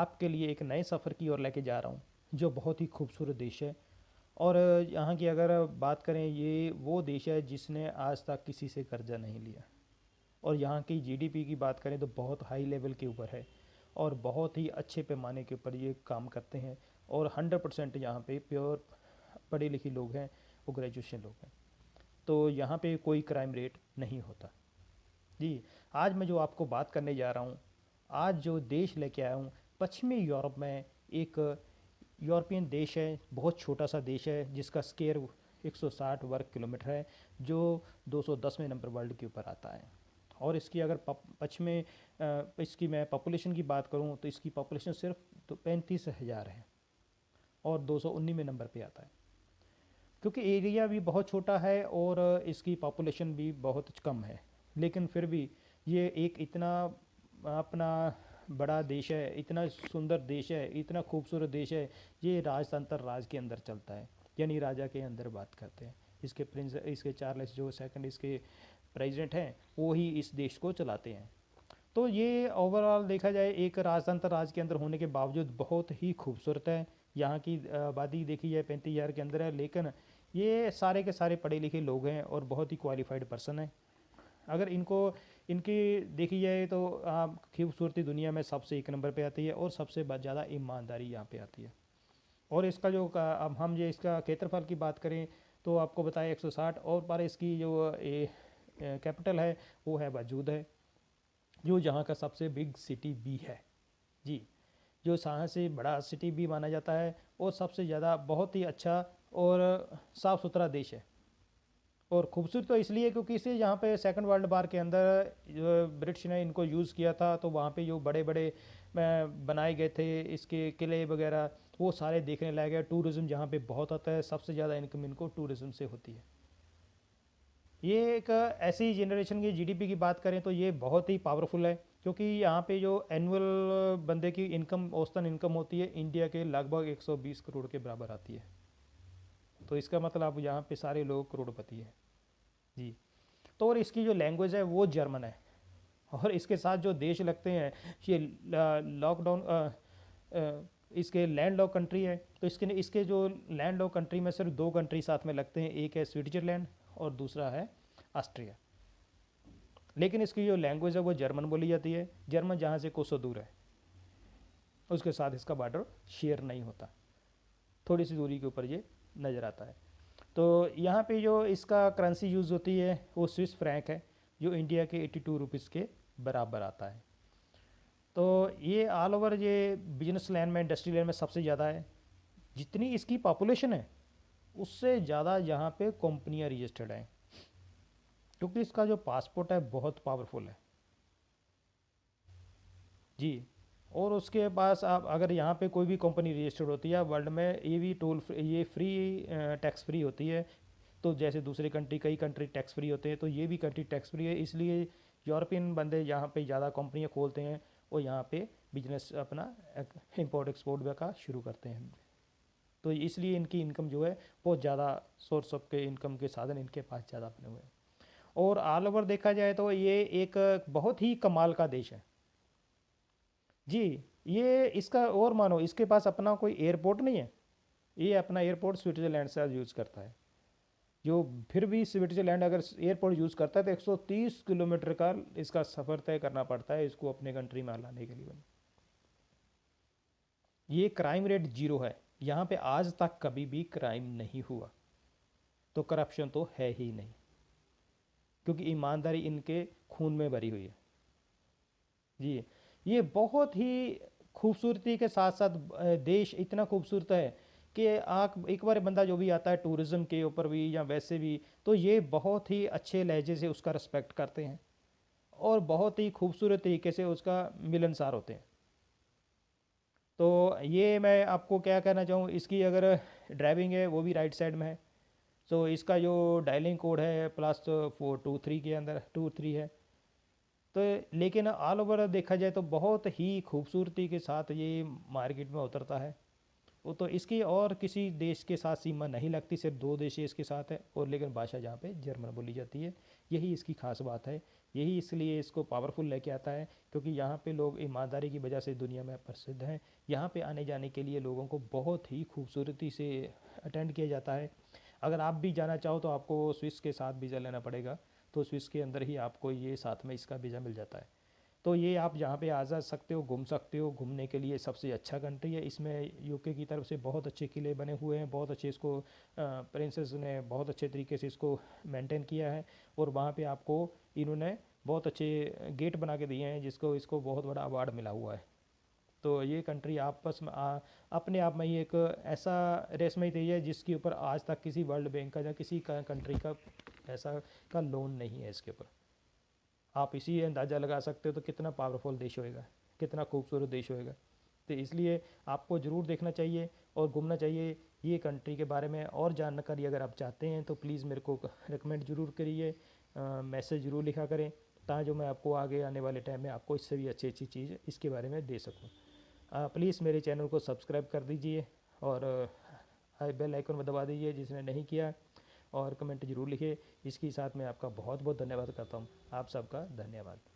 आपके लिए एक नए सफ़र की ओर लेके जा रहा हूँ, जो बहुत ही खूबसूरत देश है। और यहाँ की अगर बात करें, ये वो देश है जिसने आज तक किसी से कर्जा नहीं लिया। और यहाँ की जीडीपी की बात करें तो बहुत हाई लेवल के ऊपर है, और बहुत ही अच्छे पैमाने के ऊपर ये काम करते हैं। और 100% यहाँ पे प्योर पढ़े लिखे लोग हैं, वो ग्रेजुएशन लोग हैं। तो यहाँ पे कोई क्राइम रेट नहीं होता। जी, आज मैं जो आपको बात करने जा रहा हूँ, आज जो देश लेके आया हूँ, पश्चिमी यूरोप में एक यूरोपियन देश है, बहुत छोटा सा देश है जिसका स्केयर 160 वर्ग किलोमीटर है, जो 210वें नंबर वर्ल्ड के ऊपर आता है। और इसकी अगर पश्चिमी इसकी मैं पॉपुलेशन की बात करूँ तो इसकी पॉपुलेशन सिर्फ तो 35,000 है, और 219वें नंबर पे आता है। क्योंकि एरिया भी बहुत छोटा है और इसकी पॉपुलेशन भी बहुत कम है, लेकिन फिर भी ये एक इतना अपना बड़ा देश है, इतना सुंदर देश है, इतना खूबसूरत देश है। ये राजतंत्र राज के अंदर चलता है, यानी राजा के अंदर बात करते हैं। इसके प्रिंस, इसके चार्ल्स जो सेकंड इसके प्रेसिडेंट हैं, वो ही इस देश को चलाते हैं। तो ये ओवरऑल देखा जाए एक राजतंत्र राज के अंदर होने के बावजूद बहुत ही खूबसूरत है। यहाँ की आबादी देखी जाए 35,000 के अंदर है, लेकिन ये सारे के सारे पढ़े लिखे लोग हैं और बहुत ही क्वालिफाइड पर्सन हैं। अगर इनको इनकी देखी जाए तो खूबसूरती दुनिया में सबसे एक नंबर पे आती है, और सबसे ज़्यादा ईमानदारी यहाँ पे आती है। और इसका जो अब हम ये इसका क्षेत्रफल की बात करें तो आपको बताया 160, और पर इसकी जो कैपिटल है वो है वजूद है, जो यहाँ का सबसे बिग सिटी भी है। जी, जो यहाँ से बड़ा सिटी भी माना जाता है, और सबसे ज़्यादा बहुत ही अच्छा और साफ़ सुथरा देश है। और खूबसूरत तो इसलिए क्योंकि इसे यहाँ पे सेकंड वर्ल्ड वार के अंदर जो ब्रिटिश ने इनको यूज़ किया था, तो वहाँ पे जो बड़े बड़े बनाए गए थे इसके किले वगैरह, वो सारे देखने लायक है। टूरिज़्म जहाँ पे बहुत आता है, सबसे ज़्यादा इनकम इनको टूरिज़्म से होती है। ये एक ऐसी जनरेशन की जीडीपी की बात करें तो ये बहुत ही पावरफुल है, क्योंकि यहाँ पे जो एनुअल बंदे की इनकम, औसतन इनकम होती है इंडिया के लगभग 120 करोड़ के बराबर आती है। तो इसका मतलब यहाँ पे सारे लोग करोड़पति हैं। जी, तो और इसकी जो लैंग्वेज है वो जर्मन है। और इसके साथ जो देश लगते हैं, ये लॉकडाउन इसके लैंड लॉक कंट्री है। तो इसके जो लैंड लॉक कंट्री में सिर्फ दो कंट्री साथ में लगते हैं, एक है स्विट्जरलैंड और दूसरा है ऑस्ट्रिया। लेकिन इसकी जो लैंग्वेज है वो जर्मन बोली जाती है। जर्मन जहाँ से कोसों दूर है, उसके साथ इसका बॉर्डर शेयर नहीं होता, थोड़ी सी दूरी के ऊपर ये नज़र आता है। तो यहाँ पे जो इसका करेंसी यूज़ होती है वो स्विस फ्रैंक है, जो इंडिया के 82 रुपीज़ के बराबर आता है। तो ये ऑल ओवर ये बिजनेस लैंड में, इंडस्ट्री लैंड में सबसे ज़्यादा है। जितनी इसकी पॉपुलेशन है उससे ज़्यादा यहाँ पे कंपनियाँ रजिस्टर्ड हैं, क्योंकि इसका जो पासपोर्ट है बहुत पावरफुल है। जी, और उसके पास आप अगर यहाँ पे कोई भी कंपनी रजिस्टर्ड होती है वर्ल्ड में, ये भी ये फ्री, टैक्स फ्री होती है। तो जैसे दूसरे कंट्री, कई कंट्री टैक्स फ्री होते हैं, तो ये भी कंट्री टैक्स फ्री है। इसलिए यूरोपियन बंदे यहाँ पे ज़्यादा कंपनियाँ खोलते हैं और यहाँ पे बिजनेस अपना इंपोर्ट एक्सपोर्ट का शुरू करते हैं। तो इसलिए इनकी इनकम जो है बहुत ज़्यादा, सोर्स ऑफ के इनकम के साधन इनके पास ज़्यादा बने हुए हैं। और ऑल ओवर देखा जाए तो ये एक बहुत ही कमाल का देश है। जी, ये इसका और मानो इसके पास अपना कोई एयरपोर्ट नहीं है। ये अपना एयरपोर्ट स्विट्ज़रलैंड से यूज़ करता है, जो फिर भी स्विट्ज़रलैंड अगर एयरपोर्ट यूज़ करता है तो 130 किलोमीटर का इसका सफ़र तय करना पड़ता है इसको अपने कंट्री में लाने के लिए। ये क्राइम रेट जीरो है, यहाँ पे आज तक कभी भी क्राइम नहीं हुआ। तो करप्शन तो है ही नहीं, क्योंकि ईमानदारी इनके खून में भरी हुई है। जी, ये बहुत ही खूबसूरती के साथ साथ देश इतना खूबसूरत है कि आप एक बार बंदा जो भी आता है टूरिज़्म के ऊपर भी या वैसे भी, तो ये बहुत ही अच्छे लहजे से उसका रिस्पेक्ट करते हैं और बहुत ही खूबसूरत तरीके से उसका मिलनसार होते हैं। तो ये मैं आपको क्या कहना चाहूँ, इसकी अगर ड्राइविंग है वो भी राइट साइड में है। तो इसका जो डायलिंग कोड है +423 के अंदर 23 है। तो लेकिन ऑल ओवर देखा जाए तो बहुत ही खूबसूरती के साथ ये मार्केट में उतरता है। वो तो इसकी और किसी देश के साथ सीमा नहीं लगती, सिर्फ दो देश ही इसके साथ है। और लेकिन भाषा जहाँ पे जर्मन बोली जाती है, यही इसकी खास बात है यही इसलिए इसको पावरफुल लेके आता है, क्योंकि यहाँ पे लोग ईमानदारी की वजह से दुनिया में प्रसिद्ध हैं। यहाँ पे आने जाने के लिए लोगों को बहुत ही खूबसूरती से अटेंड किया जाता है। अगर आप भी जाना चाहो तो आपको स्विस के साथ वीज़ा लेना पड़ेगा, तो स्विस के अंदर ही आपको ये साथ में इसका वीज़ा मिल जाता है। तो ये आप यहाँ पे आ जा सकते हो, घूम सकते हो। घूमने के लिए सबसे अच्छा कंट्री है। इसमें यूके की तरफ से बहुत अच्छे किले बने हुए हैं, बहुत अच्छे इसको प्रिंसेस ने बहुत अच्छे तरीके से इसको मेंटेन किया है। और वहाँ पे आपको इन्होंने बहुत अच्छे गेट बना के दिए हैं, जिसको इसको बहुत बड़ा अवार्ड मिला हुआ है। तो ये कंट्री आपस में अपने आप में ही एक ऐसा रेस में ही है जिसके ऊपर आज तक किसी वर्ल्ड बैंक का या किसी कंट्री का ऐसा का लोन नहीं है इसके ऊपर। आप इसी अंदाज़ा लगा सकते हो तो कितना पावरफुल देश होएगा, कितना खूबसूरत देश होएगा। तो इसलिए आपको ज़रूर देखना चाहिए और घूमना चाहिए ये कंट्री के बारे में। और जानकारी अगर आप चाहते हैं तो प्लीज़ मेरे को रिकमेंड ज़रूर करिए, मैसेज ज़रूर लिखा करें, ताकि जो मैं आपको आगे आने वाले टाइम में आपको इससे भी अच्छी अच्छी चीज़ इसके बारे में दे सकूँ। प्लीज़ मेरे चैनल को सब्सक्राइब कर दीजिए और बेल आइकन में दबा दीजिए जिसने नहीं किया, और कमेंट ज़रूर लिखिए। इसके साथ मैं आपका बहुत बहुत धन्यवाद करता हूँ। आप सबका धन्यवाद।